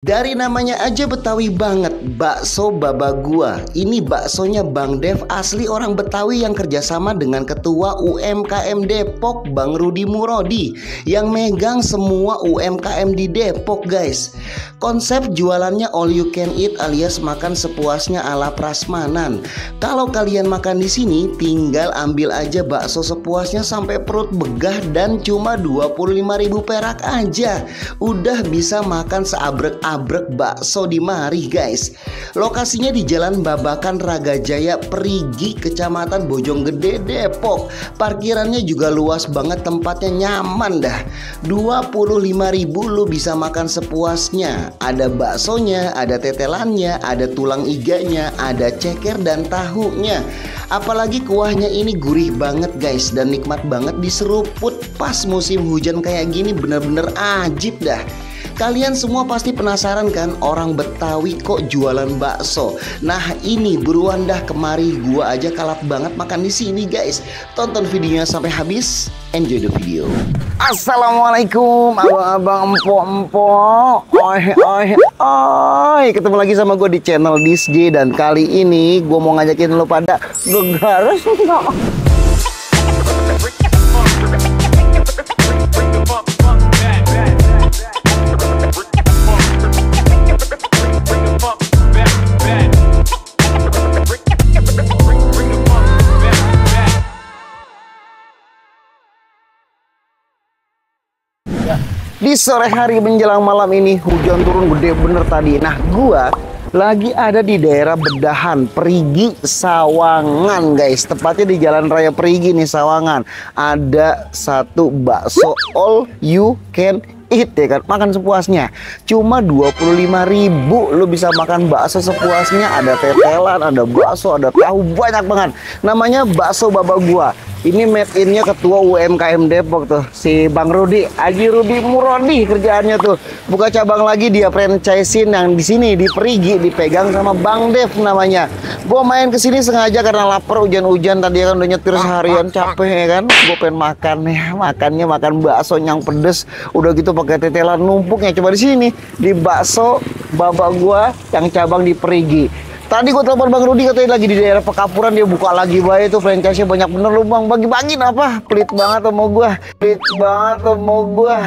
Dari namanya aja Betawi banget, bakso Baba Gua. Ini baksonya Bang Dev, asli orang Betawi yang kerjasama dengan Ketua UMKM Depok, Bang Rudi Murodi, yang megang semua UMKM di Depok, guys. Konsep jualannya all you can eat alias makan sepuasnya ala prasmanan. Kalau kalian makan di sini, tinggal ambil aja bakso sepuasnya sampai perut begah dan cuma 25.000 perak aja. Udah bisa makan seabrek-abrek bakso di mari, guys. Lokasinya di Jalan Babakan Ragajaya Perigi, Kecamatan Bojonggede, Depok. Parkirannya juga luas banget, tempatnya nyaman dah. 25.000 lu bisa makan sepuasnya. Ada baksonya, ada tetelannya, ada tulang iganya, ada ceker dan tahunya. Apalagi kuahnya ini gurih banget, guys, dan nikmat banget diseruput pas musim hujan kayak gini, bener-bener ajib dah. Kalian semua pasti penasaran kan, orang Betawi kok jualan bakso? Nah ini buruan dah kemari, gua aja kalap banget makan di sini, guys. Tonton videonya sampai habis, enjoy the video. Assalamualaikum abang-abang, empok-empok, ketemu lagi sama gue di channel Disj, dan kali ini gue mau ngajakin lo pada gegaras. Di sore hari menjelang malam ini hujan turun gede bener tadi. Nah gua lagi ada di daerah Bedahan, Perigi, Sawangan, guys. Tepatnya di Jalan Raya Perigi nih, Sawangan. Ada satu bakso all you can eat, ya kan, makan sepuasnya. Cuma 25.000 lu bisa makan bakso sepuasnya. Ada tetelan, ada bakso, ada tahu, banyak banget. Namanya bakso Baba Gua. Ini made in-nya Ketua UMKM Depok tuh, si Bang Rudi, Haji Rudi Murodi kerjaannya tuh. Buka cabang lagi, dia franchise yang di sini di Perigi, dipegang sama Bang Dev namanya. Gue main ke sini sengaja karena lapar, hujan-hujan tadi kan, udah nyetir seharian capek ya kan. Gue pengen makan ya, makan bakso yang pedes, udah gitu pakai tetelan numpuknya. Coba di sini di bakso Baba Gua yang cabang di Perigi. Tadi gue telepon Bang Rudi, katanya lagi di daerah Pekapuran, dia buka lagi bae tuh, franchise-nya banyak bener lu Bang, bagi-bagiin apa? Pelit banget sama gua.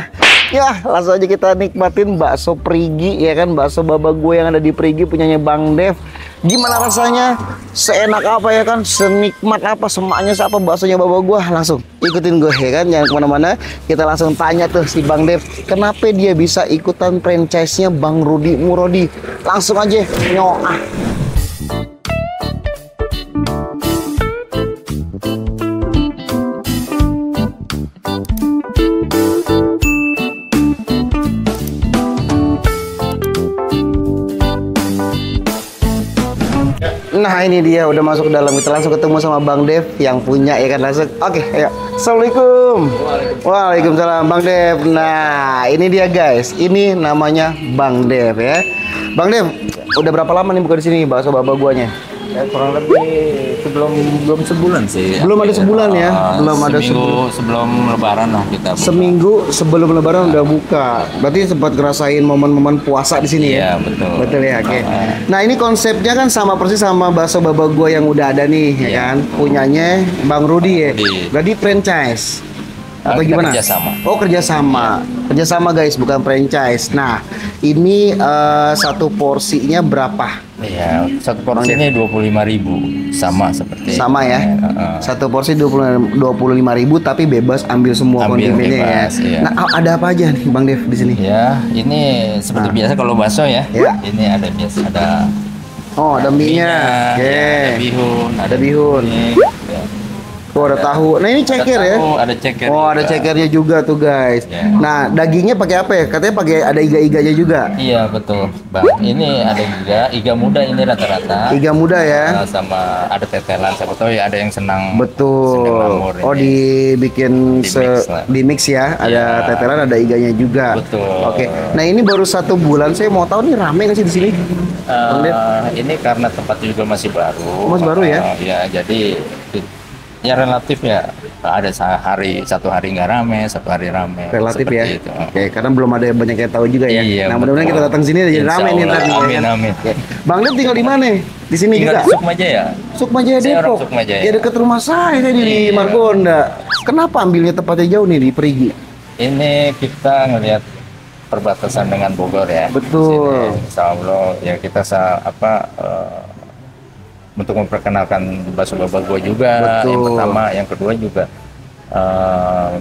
Ya, langsung aja kita nikmatin bakso Perigi, ya kan, bakso Baba Gua yang ada di Perigi punyanya Bang Dev. Gimana rasanya? Seenak apa ya kan? Senikmat apa? Semaknya siapa baksonya Baba Gua? Langsung ikutin gue ya kan, jangan kemana-mana. Kita langsung tanya tuh si Bang Dev, kenapa dia bisa ikutan franchise-nya Bang Rudi Murodi? Langsung aja nyoah. Nah ini dia udah masuk ke dalam, kita langsung ketemu sama Bang Dev yang punya, ya kan, langsung. Oke, ayo. Assalamualaikum. Waalaikumsalam Bang Dev. Nah ini dia, guys, ini namanya Bang Dev ya. Bang Dev, udah berapa lama nih buka di sini bakso Baba Guanya? Ya, kurang lebih belum sebulan sih. Belum ada sebulan ya? Belum ada seminggu sebelum Lebaran lah kita buka. Seminggu sebelum Lebaran udah buka. Berarti sempat ngerasain momen-momen puasa di sini ya? Iya, betul. Betul ya, oke. Nah ini konsepnya kan sama persis sama bakso Baba Gua yang udah ada nih, ya kan? Punyanya Bang Rudi ya? Berarti franchise? Atau gimana? Kerjasama. Oh kerjasama guys, bukan franchise. Nah ini satu porsinya berapa? Iya, satu porsinya 25.000, sama seperti. Sama ya, satu porsi 25.000 tapi bebas ambil semua kondimennya ya. Iya. Nah ada apa aja nih Bang Dev di sini? Ya, ini seperti biasa kalau bakso ya. Ini ada biasa ada. Oh ada mie-nya, ya, ada bihun, ya. Oh ada tahu. Nah ini ceker ya? Ada ceker. Oh ada cekernya juga tuh, guys. Ya. Nah dagingnya pakai apa ya? Katanya pakai ada iga-iganya juga. Iya betul, Bang. Ini ada iga muda ini rata-rata. Iga muda ya? Sama ada tetelan, siapa tahu ya ada yang senang. Betul. Senang lamur oh ini. dibikin di mix ya? Ada tetelan, ada iganya juga. Betul. Oke. Nah ini baru 1 bulan. Saya mau tahu nih, rame nggak sih di sini? Ini karena tempatnya juga masih baru. Masih baru ya? Ya jadi. Ya relatif ya ada satu hari nggak rame, satu hari rame. Relatif ya. Itu. Oke, karena belum ada banyak yang tahu juga ya. Iya, nah, mudah-mudahan kita datang sini jadi rame nih ntar. Amin, amin. Oke. Bang Dev tinggal di mana? Di sini tinggal juga. Di Sukmajaya. Sukmajaya Saya Depok. orang Sukmajaya. Ya dekat rumah saya tadi di Margonda. Kenapa ambilnya tempatnya jauh nih di Perigi? Ini kita ngelihat perbatasan dengan Bogor ya. Betul. Insya Allah ya kita untuk memperkenalkan bakso Baba Gua juga. Betul. Yang pertama, yang kedua juga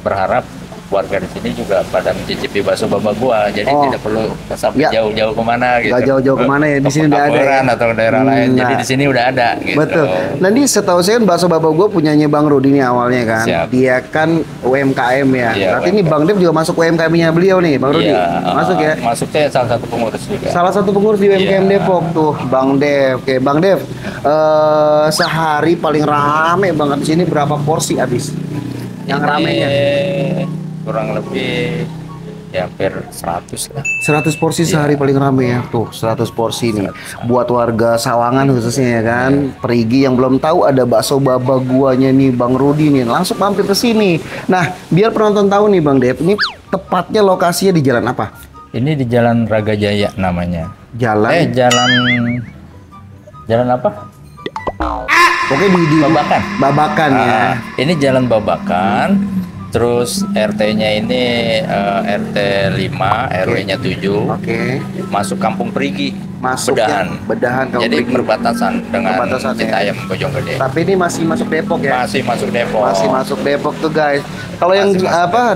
berharap warga di sini juga pada mencicipi bakso Baba Gua, jadi tidak perlu sampai jauh-jauh kemana gitu. Gak jauh-jauh kemana ya, di sini udah ada ya? Atau daerah lain, jadi di sini udah ada gitu. Betul. Nanti setahu saya kan bakso Baba Gua punyanya Bang Rudi nih awalnya kan. Siap. Dia kan UMKM ya. Iya, berarti ini Bang Dev juga masuk UMKM-nya beliau nih, Bang Rudi. Iya, masuk ya? Masuknya salah satu pengurus juga. Salah satu pengurus di UMKM Depok tuh, Bang Dev. Oke, Bang Dev, sehari paling rame banget di sini berapa porsi habis? Yang ramenya? Kurang lebih ya hampir 100 lah. 100 porsi sehari paling rame ya. Tuh, 100 porsi nih. Buat warga Sawangan khususnya ya kan. Perigi yang belum tahu ada bakso Baba Guanya nih Bang Rudi nih. Langsung mampir ke sini. Nah, biar penonton tahu nih Bang Dev, ini tepatnya lokasinya di jalan apa? Ini di Jalan Raga Jaya namanya. Jalan Jalan apa? Oke, di Babakan. Babakan ya. Ini Jalan Babakan. Terus RT-nya ini RT 5, RW-nya 7. Oke. Masuk Kampung Perigi. Masuk Bedahan Kampung Jadi Perigi. perbatasan dengan Perbatasan, Citayam Bojonggede. Tapi ini masih masuk Depok ya? Masih masuk Depok. Masih masuk Depok tuh guys. Kalau yang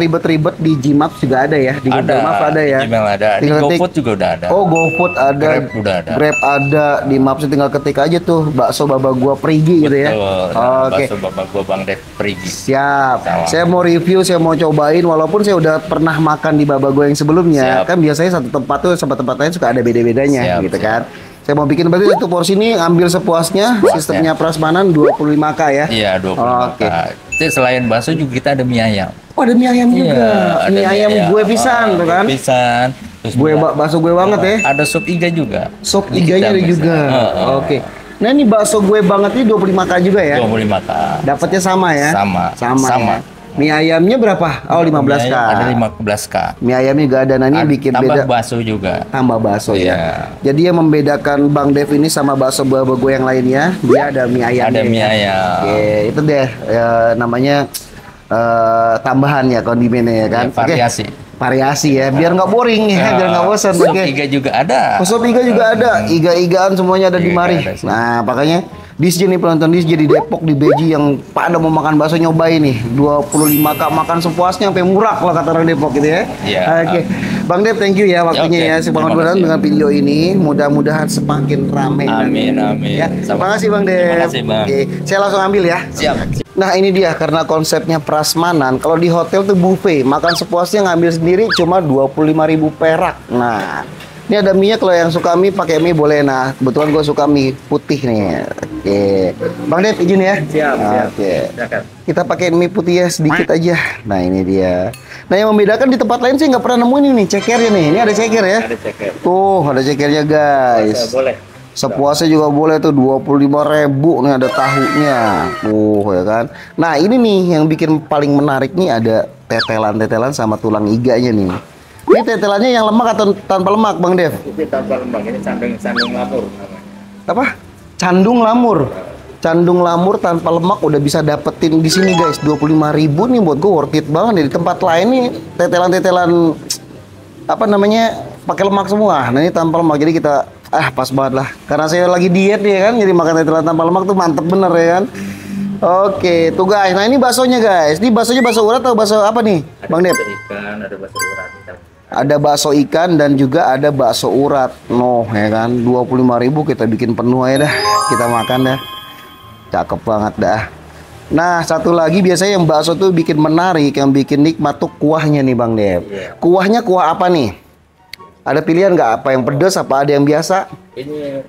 ribet-ribet di Gmaps juga ada ya? Di Google Maps ada ya? Di Gmail ada. Di GoFood juga udah ada. Oh, GoFood ada. Grab udah ada. Grab ada. Di Maps tinggal ketik aja tuh bakso Baba Gua Perigi gitu ya. Oke. Bakso Baba Gua Bang Dev Perigi. Siap. Sama. Saya mau review, saya mau cobain walaupun saya udah pernah makan di Baba Gua yang sebelumnya. Siap. Kan biasanya satu tempat tuh sama tempat lain suka ada beda-bedanya gitu kan. Saya mau bikin berarti satu porsi ini ambil sepuasnya, sistemnya prasmanan 25K ya. Iya, 25K. Jadi selain bakso juga kita ada mie ayam. Oh, ada mie ayam juga. Mie ayam gue pisan tuh kan. Pisan. Gue bakso gue banget ya. Ada sup iga juga. Sup iganya ada juga. Oke. Nah, ini bakso gue banget ini 25K juga ya. 25K. Dapatnya sama ya? Sama. Ya? Mie ayamnya berapa? Oh, 15K. Ada 15K. Mie ayamnya juga ada. Nah, ini bikin tambah beda. bakso juga. Tambah bakso ya. Jadi yang membedakan Bang Dev ini sama bakso Baba Gua yang lainnya, dia ada mie ayam. Ada mie ayam. Oke, itu deh namanya tambahan ya kondimennya ya kan. Variasi. Variasi ya, biar nggak boring ya, biar nggak bosan. Sup iga juga ada. Sup iga juga ada. Iga-igaan semuanya ada di mari. Nah, makanya di sini penonton di di Depok di Beji yang pada mau makan bakso nyobain nih 25K makan sepuasnya sampai murah kalau kata orang Depok gitu ya. Iya. Oke. Bang Dev, thank you ya waktunya ya. Semangat mudah dengan video ini. Mudah-mudahan semakin ramai. Amin. Ya. Terima kasih Bang Dev. Terima kasih Bang. Oke, saya langsung ambil ya. Siap. Nah, ini dia karena konsepnya prasmanan. Kalau di hotel tuh buffet, makan sepuasnya ngambil sendiri cuma 25.000 perak. Nah, ini ada mie kalau yang suka mie pakai mie boleh. Nah, kebetulan gue suka mie putih nih. Oke, Bang Dev izin ya. Siap. Oke. Kita pakai mie putih ya sedikit aja. Nah, ini dia. Nah, yang membedakan di tempat lain sih nggak pernah nemuin ini cekernya nih. Ini ada ceker ya. Ada ceker. Tuh, ada cekernya guys. Boleh. Sepuasnya juga boleh tuh 25.000 nih ada tahunya. Ya kan. Nah, ini nih yang bikin paling menarik nih ada tetelan-tetelan sama tulang iganya nih. Ini tetelannya yang lemak atau tanpa lemak, Bang Dev? Ini tanpa lemak, ini candung lamur namanya. Apa? Candung lamur. Candung lamur tanpa lemak udah bisa dapetin di sini guys. 25.000 nih buat gue worth it banget. Di tempat lain nih tetelan-tetelan apa namanya? Pakai lemak semua. Nah, ini tanpa lemak. Jadi kita pas banget lah. Karena saya lagi diet ya kan. Jadi makan tetelan tanpa lemak tuh mantep bener ya kan. Oke, tuh guys. Nah, ini baksonya guys. Ini baksonya bakso urat atau bakso apa nih, Bang Dev? Ikan, ada bakso urat. Ada bakso ikan dan juga ada bakso urat. Noh, ya kan. 25.000 kita bikin penuh aja dah. Kita makan dah. Cakep banget dah. Nah, satu lagi biasanya yang bakso tuh bikin menarik, yang bikin nikmat tuh kuahnya nih, Bang Dev. Kuahnya kuah apa nih? Ada pilihan nggak? Apa yang pedas? Apa ada yang biasa? Ini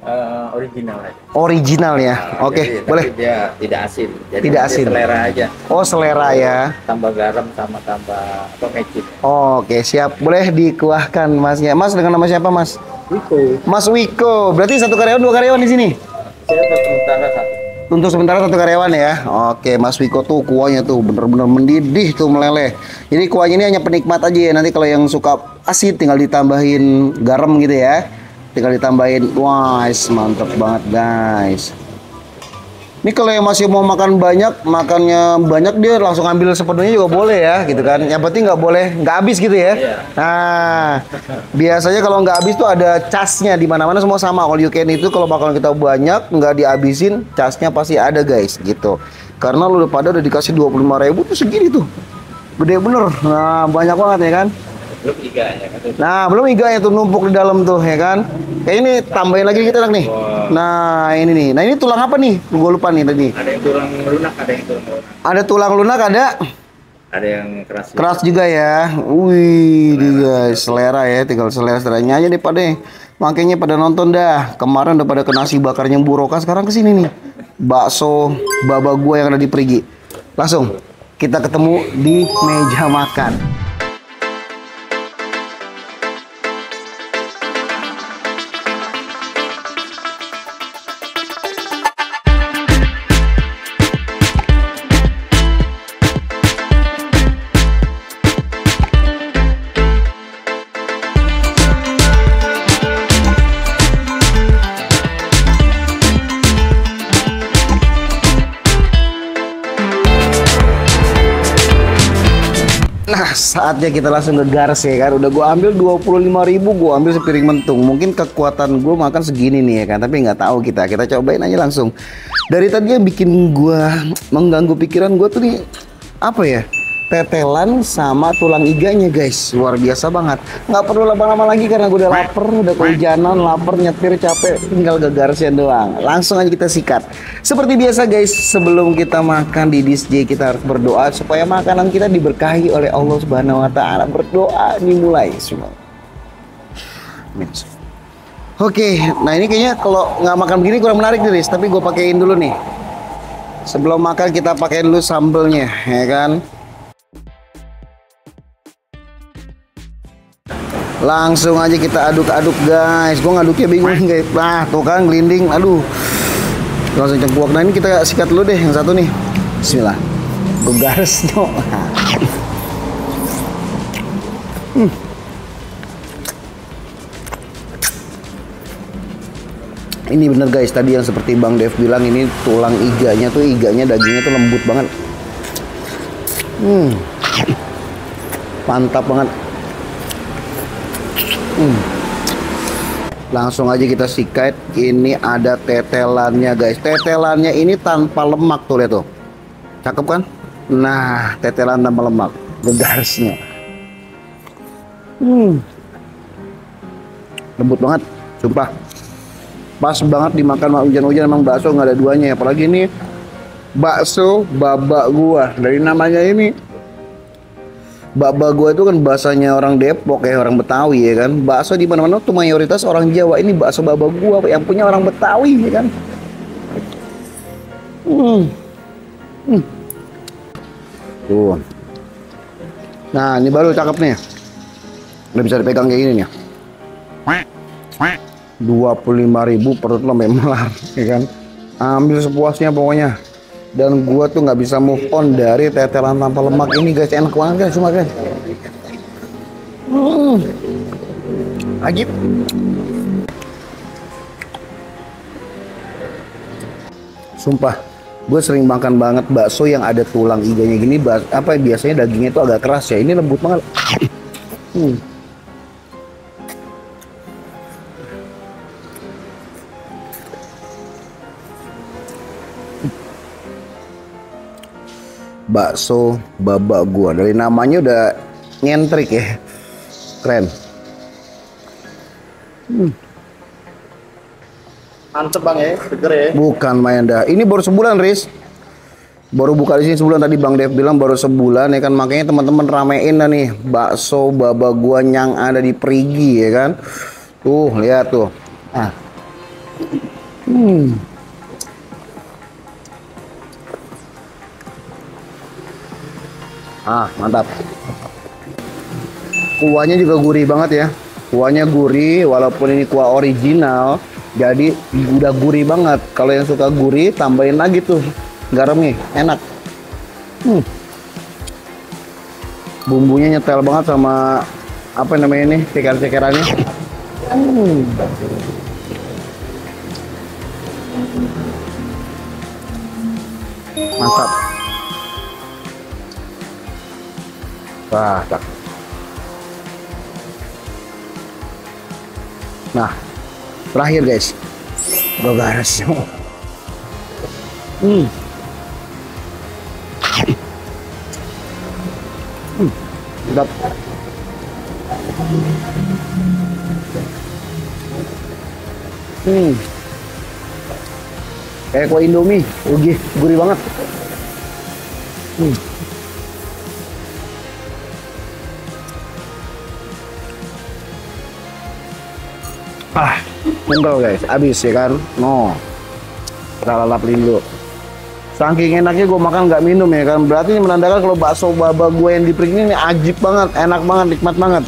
original aja. Original ya. Oke, boleh. Dia tidak asin. Jadi tidak asin. Selera aja. Oh, selera ya. Tambah garam sama tambah mecin. Oke, siap. Boleh dikuahkan Masnya. Mas dengan nama siapa, Mas? Wiko. Mas Wiko. Berarti satu karyawan, dua karyawan di sini? Saya sementara satu. Untuk sementara satu karyawan ya. Oke, Mas Wiko tuh kuahnya tuh bener-bener mendidih tuh meleleh. Jadi kuahnya ini hanya penikmat aja ya. Nanti kalau yang suka asin tinggal ditambahin garam gitu ya. Tinggal ditambahin. Wah, mantep banget guys. Ini kalau yang masih mau makan banyak, makannya banyak dia langsung ambil sepenuhnya juga boleh ya, gitu kan. Yang penting nggak boleh nggak habis gitu ya. Nah, biasanya kalau nggak habis tuh ada casnya di mana-mana semua sama. Kalau you can itu kalau bakalan kita banyak nggak dihabisin, casnya pasti ada guys, gitu. Karena lu udah dikasih 25.000 tuh segini tuh, gede bener. Nah, banyak banget ya kan. Belum iganya kan. Nah, belum iganya tuh numpuk di dalam tuh ya kan. Kayak ini tambahin lagi kita nih. Wow. Nah, ini nih. Nah, ini tulang apa nih? Gue lupa nih tadi. Ada yang tulang lunak, ada yang tulang lunak. Ada tulang lunak, Ada yang keras. keras juga ya. Wih, guys, selera ya, tinggal selera-seleranya aja deh pada. Makanya pada nonton dah. Kemarin udah pada ke nasi bakarnya Bu Roka, sekarang kesini nih. Bakso baba gua yang ada di Perigi. Langsung kita ketemu di meja makan. Nah, saatnya kita langsung ke Gars ya kan. Udah gue ambil 25.000, gue ambil sepiring mentung. Mungkin kekuatan gue makan segini nih ya kan, tapi nggak tahu kita cobain aja langsung. Dari tadi yang bikin gue mengganggu pikiran gue tuh nih apa ya? Tetelan sama tulang iganya guys, luar biasa banget. Nggak perlu lama-lama lagi karena gue udah lapar, udah kehujanan, lapar, nyetir, capek, tinggal ke Garsian doang. Langsung aja kita sikat. Seperti biasa guys, sebelum kita makan di DJ kita harus berdoa supaya makanan kita diberkahi oleh Allah Subhanahu Wa Taala. Berdoa dimulai semua. Oke, nah ini kayaknya kalau nggak makan begini kurang menarik nih, Riz. Tapi gue pakein dulu nih. Sebelum makan kita pakein dulu sambelnya, ya kan? Langsung aja kita aduk-aduk guys. Gue ngaduknya bingung guys. Nah tuh kan gelinding. Aduh, langsung cengkuak. Nah ini kita sikat dulu deh yang satu nih. Bismillah. Gue garis dong. Ini bener guys, tadi yang seperti Bang Dev bilang, ini tulang iganya dagingnya tuh lembut banget. Mantap banget. Langsung aja kita sikat. Ini ada tetelannya guys. Tetelannya ini tanpa lemak tuh, lihat tuh. Cakep kan? Nah, tetelan tanpa lemak. Begarsnya. Lembut banget, sumpah. Pas banget dimakan hujan-hujan, emang bakso nggak ada duanya. Apalagi ini bakso baba gua. Dari namanya ini. Baba gua itu kan bahasanya orang Depok ya, orang Betawi ya kan. Bakso di mana-mana tuh mayoritas orang Jawa. Ini bakso baba gua yang punya orang Betawi ya kan. Tuh. Nah, ini baru cakep nih. Udah bisa dipegang kayak gini nih. 25.000 perut lo memelar ya kan. Ambil sepuasnya pokoknya. Dan gua tuh nggak bisa move on dari tetelan tanpa lemak ini guys. Enak banget guys, cuma guys. Ajib. Sumpah, gue sering makan banget bakso yang ada tulang iganya gini. Biasanya dagingnya itu agak keras ya. Ini lembut banget. Bakso baba gua, dari namanya udah nyentrik ya, keren. Mantep bang ya, seger ya. Bukan main dah. Ini baru sebulan, Riz. Baru buka di sini sebulan, tadi Bang Dev bilang baru sebulan ya kan. Makanya teman-teman ramein dah nih bakso baba gua yang ada di Perigi ya kan. Tuh lihat tuh. Mantap. Kuahnya juga gurih banget ya. Kuahnya gurih, walaupun ini kuah original, Jadi udah gurih banget. Kalau yang suka gurih, tambahin lagi tuh garamnya, enak. Bumbunya nyetel banget sama apa namanya ini, ceker-cekerannya. Mantap. Wah, tak. Nah, terakhir guys, begaras. Sedap. Kayak kue Indomie, gurih banget. Kental guys, abis ya kan? No, kita lalapin dulu. Saking enaknya gue makan nggak minum ya kan, berarti ini menandakan kalau bakso baba gue yang di Perigi ini ajib banget, enak banget, nikmat banget.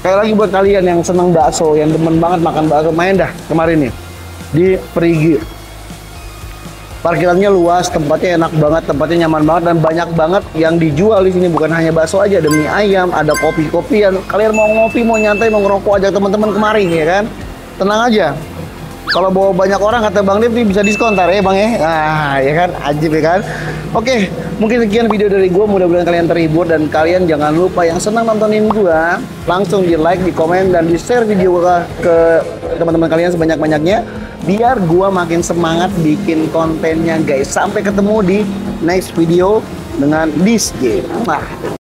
Kayak lagi buat kalian yang seneng bakso, yang demen banget makan bakso, main dah kemarin nih di Perigi. Parkirannya luas, tempatnya enak banget, tempatnya nyaman banget, dan banyak banget yang dijual di sini. Bukan hanya bakso aja, ada mie ayam, ada kopi-kopian. Kalian mau ngopi, mau nyantai, mau ngerokok, ajak teman-teman kemarin ya kan. Tenang aja. Kalau bawa banyak orang kata Bang Dev bisa diskon ntar ya Bang ya. Nah ya kan, ajib ya kan. Oke, mungkin sekian video dari gue. Mudah-mudahan kalian terhibur, dan kalian jangan lupa yang senang nontonin gue langsung di like, di komen, dan di share video gue ke teman-teman kalian sebanyak-banyaknya, biar gue makin semangat bikin kontennya guys. Sampai ketemu di next video dengan this game.